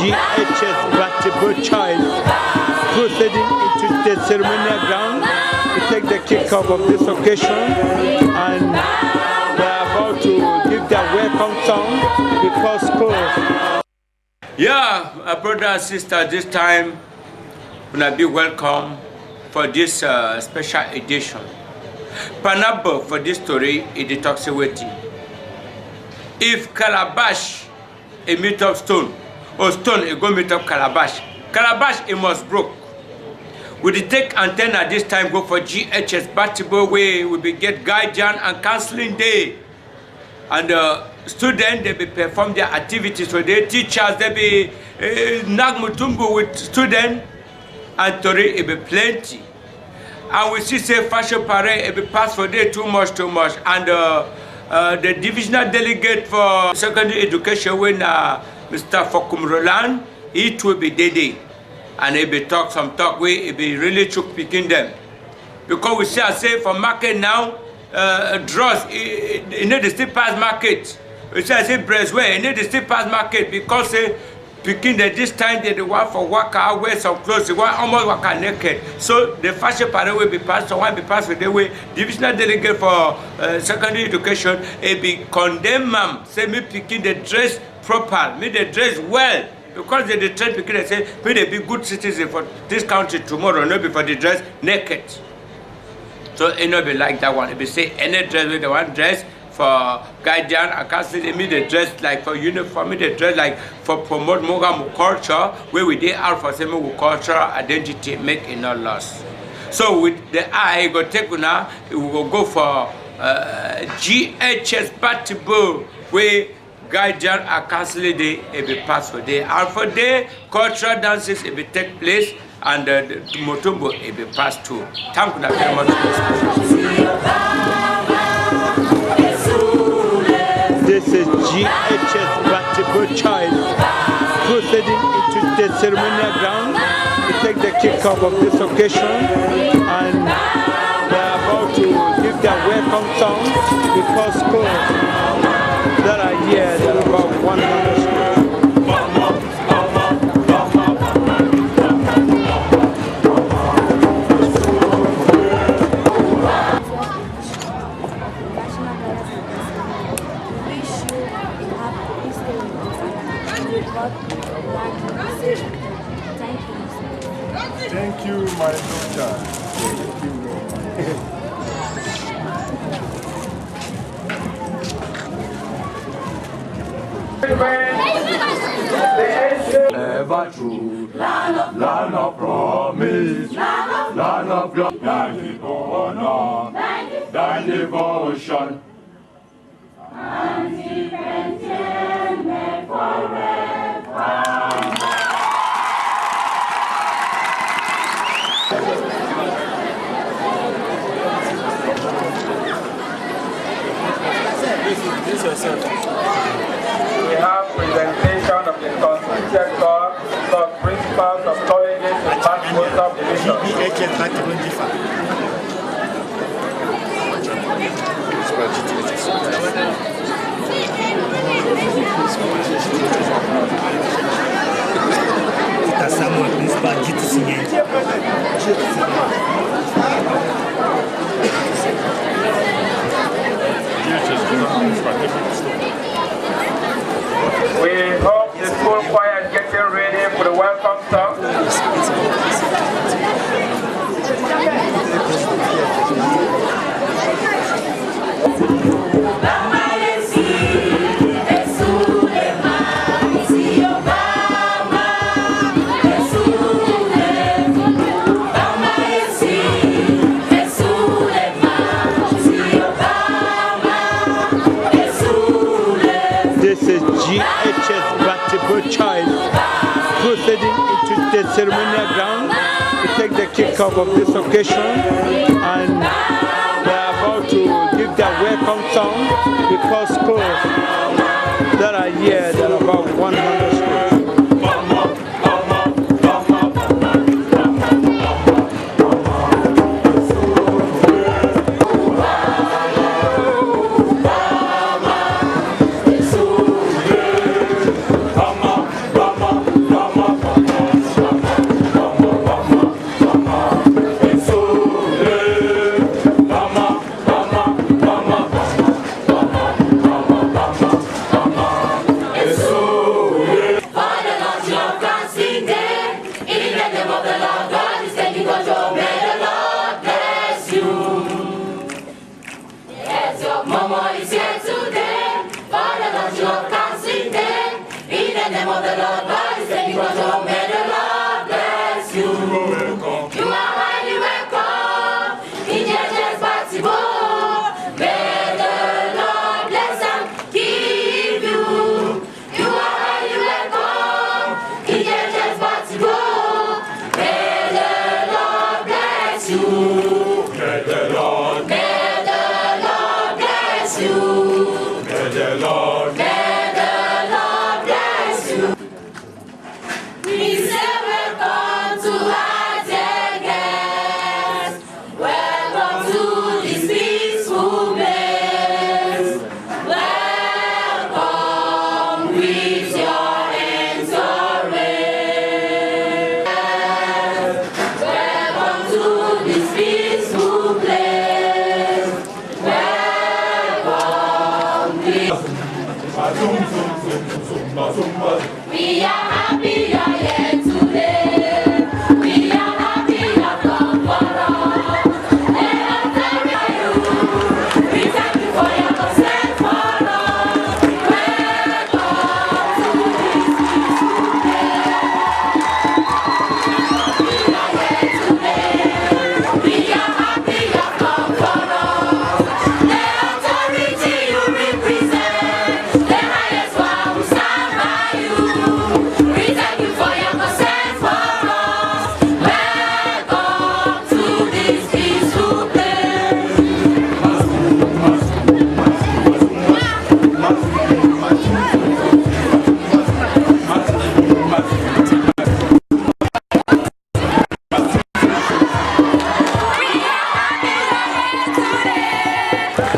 G.H.S. Batibo child proceeding into the ceremonial ground to take the kickoff of this occasion, and they are about to give their welcome song because my brother and sister, this time gonna be welcome for this special edition. Pineapple for this story is the toxicity. If Calabash a meet up stone, or stone a go meet up Calabash, Calabash it must broke. We take antenna this time go for G.H.S. Batibo where we be get guidance and counseling day. And students, they be perform their activities for their teachers, they be nagmutumbu with students, and Tori it be plenty. And we see say fashion parade it be pass for day too much. And the divisional delegate for secondary education when Mr. Fokum Roland, it will be Dede. And he be talk some talk where he be really chook picking them. Because we see I say for market now, draws, you need to still pass market. We say I say breast where you need to still pass market because picking that this time they want for waka, wear some clothes, they want almost waka naked. So the fashion parade will be passed, so one be passed with the way. Divisional delegate for secondary education, it be condemn ma'am, say me picking the dress proper, me the dress well. Because they train people, they say, may they be good citizen for this country tomorrow, not before the dress naked. So it not be like that one. If you say any dress with the one dress for guardian, I can't say they mean the dress like for uniform, the dress like for promote Mogamu culture, where we did out for some cultural identity, make it not loss. So with the eye, go take now, we will go for G.H.S. Batibo, where guardian and counseling day it be passed for day. And for day, cultural dances it be take place, and the Motumbo it be passed too. Thank you very much. This is G.H.S. Batibo child proceeding into the ceremonial ground to take the kickoff of this occasion, and they are about to give their welcome song because that are here, there are about 100 schools. Thank you, my daughter. Thank you. Never true, land of promise, land of glory, honor, thy devotion, and forever. We have presentation of the constituted God, principals of colleges and most of division. We hope the school choir is getting ready for the welcome song. G.H.S. Batibo child proceeding into the ceremonial ground to take the kickoff of this occasion, and they are about to give their welcome song because that are here, there are about 100 schools. is here today, for the Lord you have come today. In the name of the Lord, God is taking control. May the Lord bless you. You are highly welcome in G.H.S. Batibo. May the Lord bless and keep you. You are highly welcome in G.H.S. Batibo. May the Lord bless you. May the Lord bless you. May the Lord bless you. We say welcome to our dear guests. Welcome to this peaceful place. Welcome with your hands raised. Welcome to this peaceful place. Welcome with. We are happy you are here today. We are happy you have come for us. Let us glorify you. We thank you for your concern for us. Welcome to this peaceful place. We are happy you have come for us. The authority you represent, the highest one who stand by you. We thank you for your concern for us. Welcome to this peaceful place.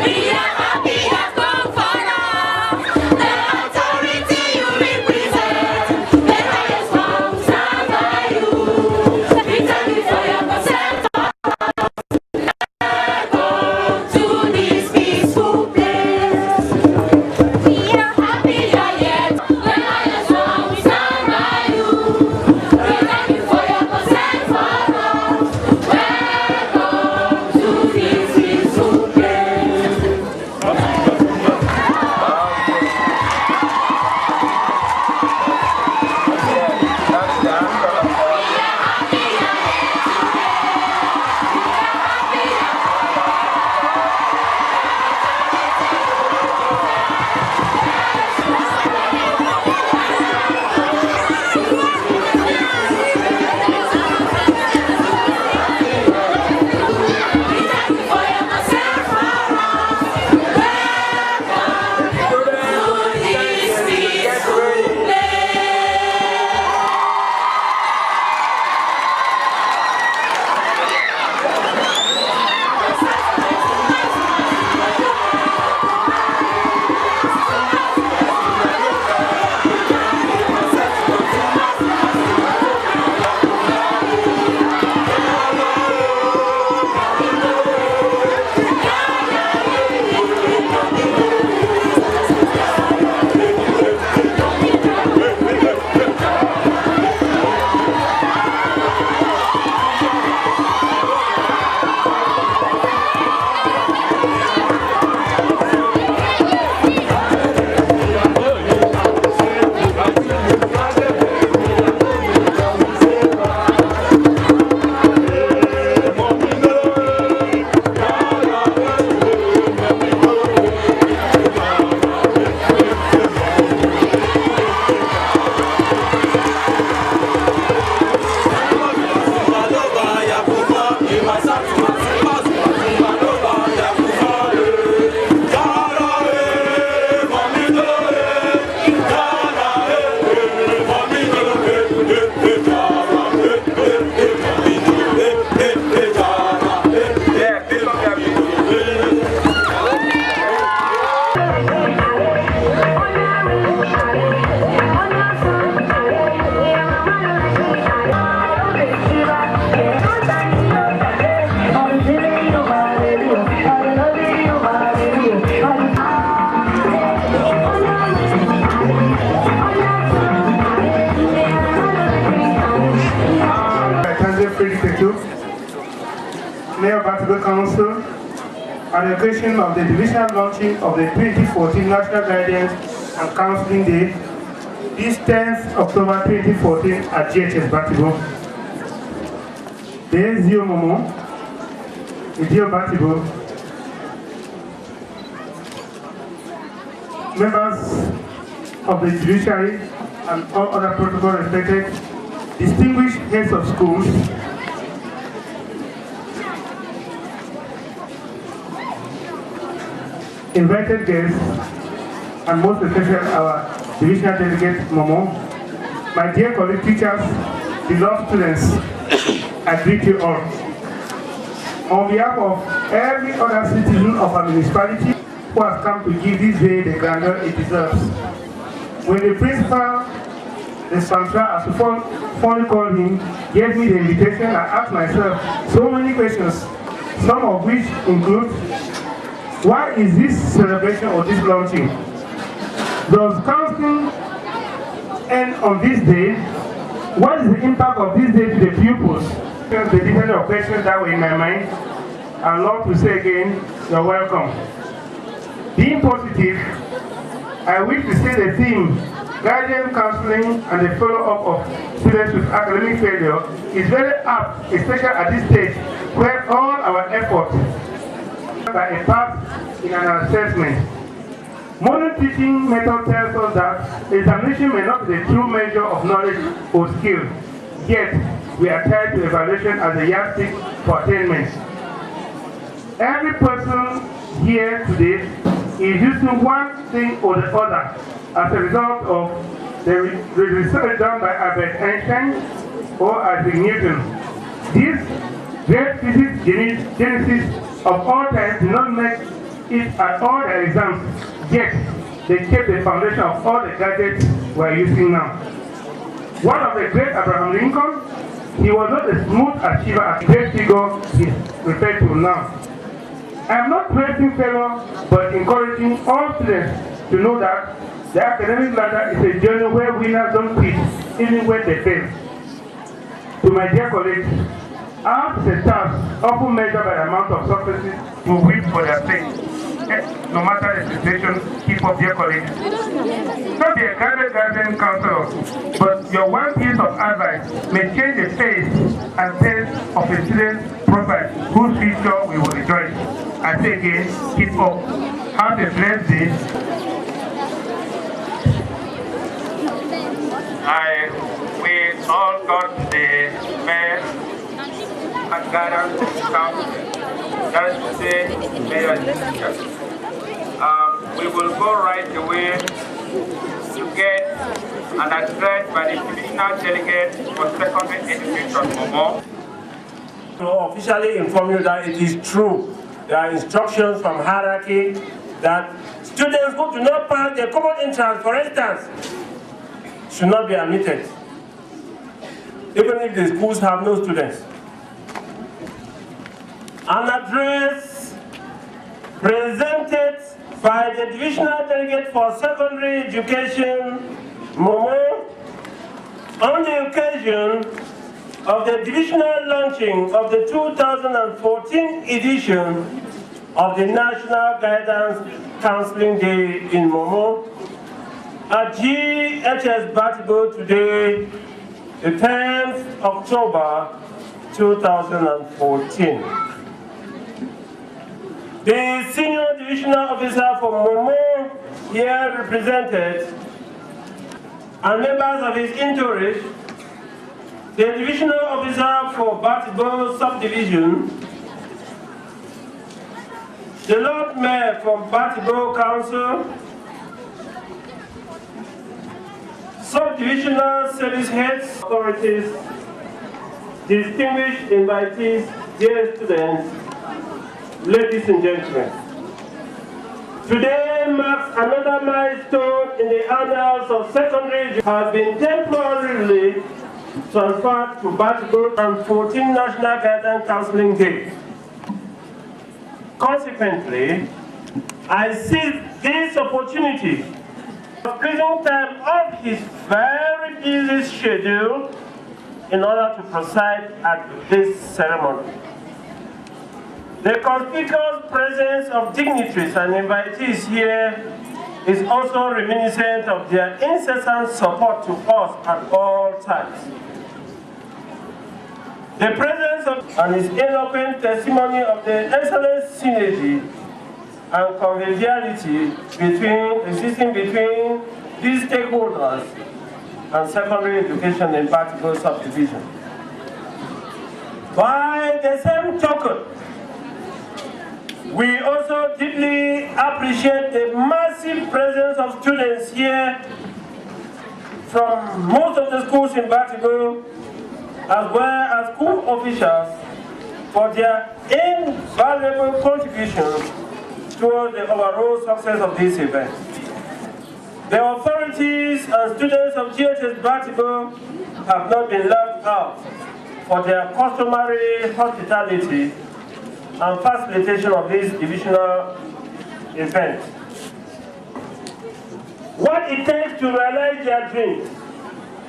We are happy you have come for us. The authority you represent, the highest one who stand by you. We thank you for your concern for us. Welcome to this peaceful place. We are happy you are here. The highest one who stand by you. We thank you for your concern for us. Welcome to this peaceful place. That's the answer. Mayor Batibo Council, on the occasion of the divisional launching of the 2014 National Guidance and Counseling Day, this 10th October 2014 at G.H.S. Batibo. There is your Momo, Idio Batibo, members of the judiciary and all other protocol respected, distinguished heads of schools, invited guests, and most especially our divisional delegate, Momo, my dear colleague teachers, beloved students, I greet you all. On behalf of every other citizen of our municipality who has come to give this day the grandeur it deserves. When the principal, the sponsor, as we fondly call him, gave me the invitation, I asked myself so many questions, some of which include, why is this celebration or this launching? Does counseling end on this day? What is the impact of this day to the pupils? The different questions that were in my mind. I'd love to say again, you're welcome. Being positive, I wish to say the theme, guidance, counseling, and the follow-up of students with academic failure is very apt, especially at this stage, where all our efforts are a part in an assessment. Modern teaching method tells us that examination may not be the true measure of knowledge or skill, yet we are tied to evaluation as a yardstick for attainment. Every person here today is using one thing or the other as a result of the research done by Albert Einstein or Isaac Newton. This great physics genesis of all time did not make it at all the exams, yet they kept the foundation of all the gadgets we are using now. One of the great Abraham Lincoln, he was not a smooth achiever as a great figure is referred to now. I am not praising failure, but encouraging all students to know that the academic ladder is a journey where winners don't quit, even when they fail. To my dear colleagues, ours is a task often measured by the amount of successes we win for their sake. No matter the situation, keep up, dear colleagues. Not be a guidance counselor, but your one piece of advice may change the face and sense of a student's profile whose future we will rejoice. I say again, keep up. Have a blessed day. We all got the best and guidance counseling. That is to say, mayor and teachers. We will go right away to get an address by the divisional delegate for secondary education, Momo. To officially inform you that it is true. There are instructions from hierarchy that students who do not pass the common entrance, for instance, should not be admitted, even if the schools have no students. An address presented by the Divisional Delegate for Secondary Education, Momo, on the occasion of the divisional launching of the 2014 edition of the National Guidance Counseling Day in Momo at G.H.S. Batibo today, the 10th October 2014. The Senior Divisional Officer for Momo here represented, and members of his entourage, the Divisional Officer for Batibo Subdivision, the Lord Mayor from Batibo Council, Subdivisional Service Heads, authorities, distinguished invitees, dear students, ladies and gentlemen. Today marks another milestone in the annals of secondary education. Has been temporarily transferred to Batibo and 14 National Guidance Counseling Day. Consequently, I seize this opportunity of freeing time off his very busy schedule in order to preside at this ceremony. The conspicuous presence of dignitaries and invitees here is also reminiscent of their incessant support to us at all times. The presence of and his eloquent testimony of the excellent synergy and conviviality existing between these stakeholders and secondary education in Batibo subdivision. By the same token, we also deeply appreciate the massive presence of students here from most of the schools in Batibo, as well as school officials, for their invaluable contributions towards the overall success of this event. The authorities and students of G.H.S. Batibo have not been left out for their customary hospitality and facilitation of this divisional event. What it takes to realize their dreams,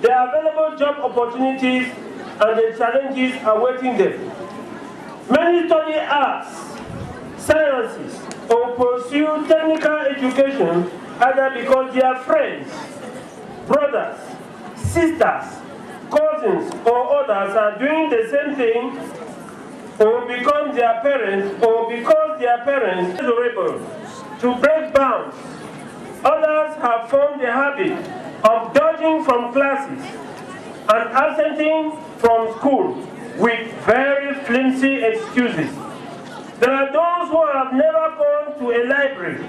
the available job opportunities, and the challenges awaiting them. Many study arts, sciences, or pursue technical education either because their friends, brothers, sisters, cousins, or others are doing the same thing, or because their parents are able to break bounds. Others have formed the habit of dodging from classes and absenting from school with very flimsy excuses. There are those who have never gone to a library,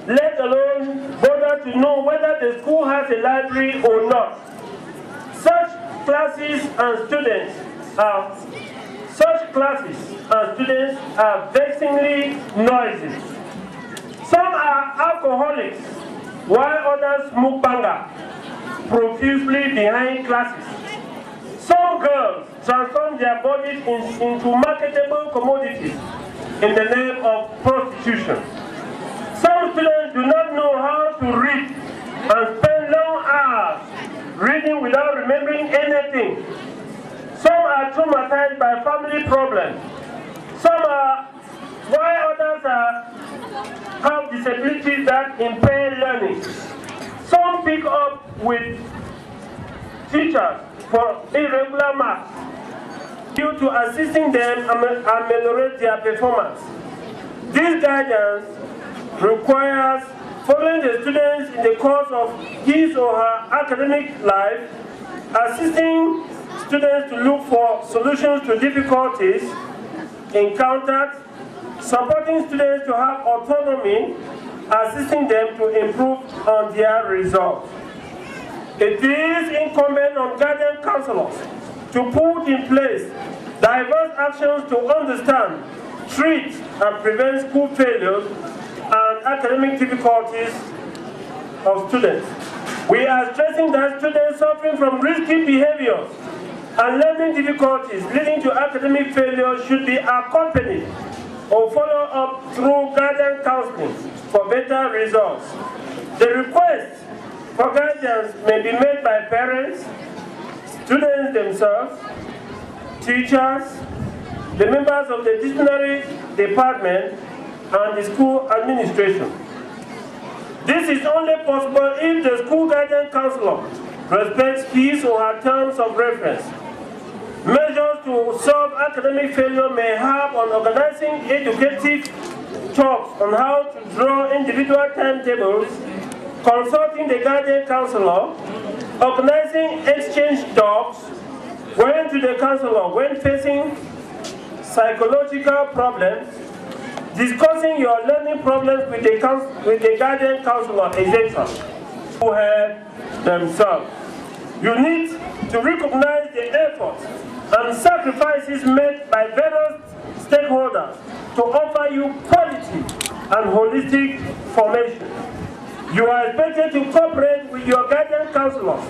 let alone bother to know whether the school has a library or not. Such classes and students are vexingly noisy. Some are alcoholics, while others smoke banga profusely behind classes. Some girls transform their bodies into marketable commodities in the name of prostitution. Some students do not know how to read and spend long hours reading without remembering anything. Some are traumatized by family problems. While others have disabilities that impair learning. Some pick up with teachers for irregular marks due to assisting them ameliorate their performance. This guidance requires following the students in the course of his or her academic life, assisting students to look for solutions to difficulties encountered, supporting students to have autonomy, assisting them to improve on their results. It is incumbent on guidance counselors to put in place diverse actions to understand, treat, and prevent school failures and academic difficulties of students. We are stressing that students suffering from risky behaviors and learning difficulties leading to academic failure should be accompanied or followed up through guidance counseling for better results. The request for guidance may be made by parents, students themselves, teachers, the members of the disciplinary department, and the school administration. This is only possible if the school guidance counselor respects his or her terms of reference. Measures to solve academic failure may have on organizing educative talks on how to draw individual timetables, consulting the guidance counselor, organizing exchange talks, going to the counselor when facing psychological problems, discussing your learning problems with the guidance counselor, etc. Who help themselves. You need to recognize the efforts and sacrifices made by various stakeholders to offer you quality and holistic formation. You are expected to cooperate with your guidance counselors,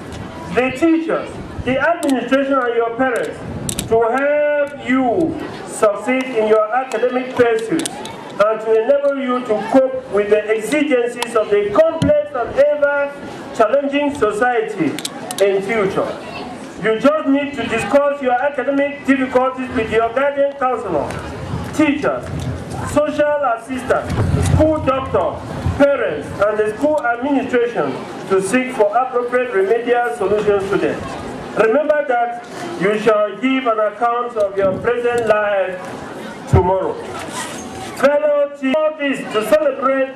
the teachers, the administration, and your parents to help you succeed in your academic pursuits and to enable you to cope with the exigencies of the complex and ever-challenging society in future. You just need to discuss your academic difficulties with your guidance counselor, teachers, social assistants, school doctor, parents, and the school administration to seek for appropriate remedial solutions to them. Remember that you shall give an account of your present life tomorrow. Fellow teachers, to celebrate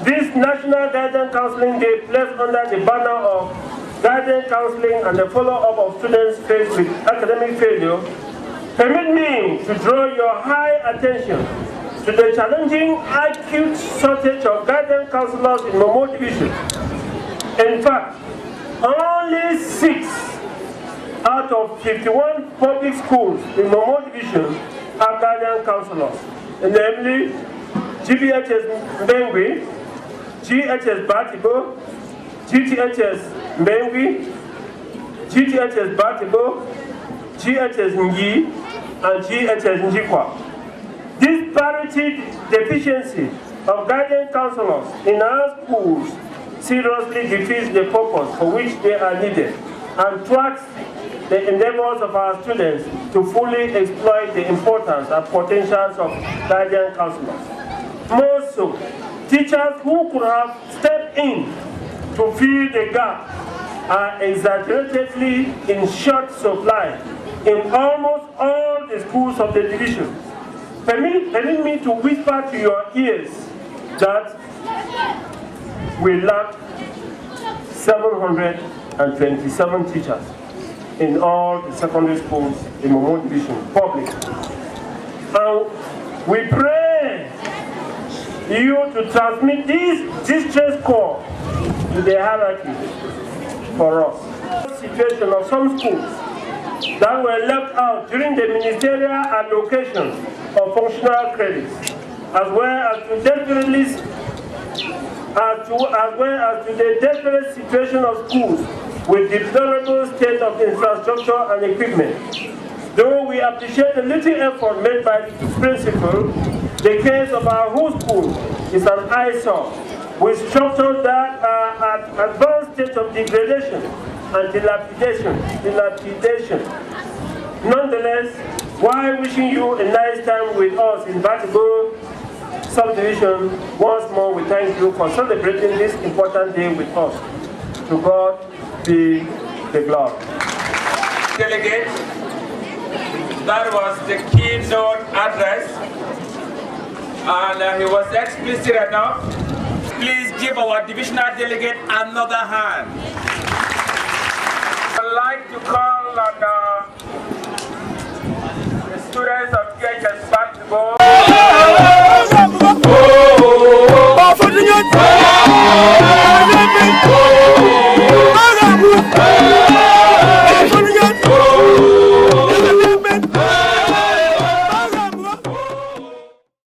this National Guidance Counseling Day placed under the banner of guidance counseling and the follow-up of students faced with academic failure, permit me to draw your high attention to the challenging acute shortage of guidance counselors in Momo Division. In fact, only 6 out of 51 public schools in Momo Division have guidance counselors, namely G.H.S. Mbengwi, G.H.S. Batibo, G.H.S. Mbengwi, G.H.S. Batibo, G.H.S. Ngi, and G.H.S. Njikwa. This parity deficiency of guidance counselors in our schools seriously defeats the purpose for which they are needed and thwarts the endeavors of our students to fully exploit the importance and potentials of guidance counselors. More so, teachers who could have stepped in to fill the gap are exaggeratedly in short supply in almost all the schools of the division. Permit me to whisper to your ears that we lack 727 teachers in all the secondary schools in Momo Division, public. And we pray you to transmit this distress call to the hierarchy for us. The situation of some schools that were left out during the ministerial allocation of functional credits, as well as to the desperate situation of schools with deplorable state of infrastructure and equipment. Though we appreciate the little effort made by the principal, the case of our whole school is an eyesore with structures that are at advanced state of degradation and dilapidation. Nonetheless, while wishing you a nice time with us in Batibo subdivision, once more we thank you for celebrating this important day with us. To God be the glory. Delegates, that was the keynote address, and he was explicit enough. Please give our divisional delegate another hand.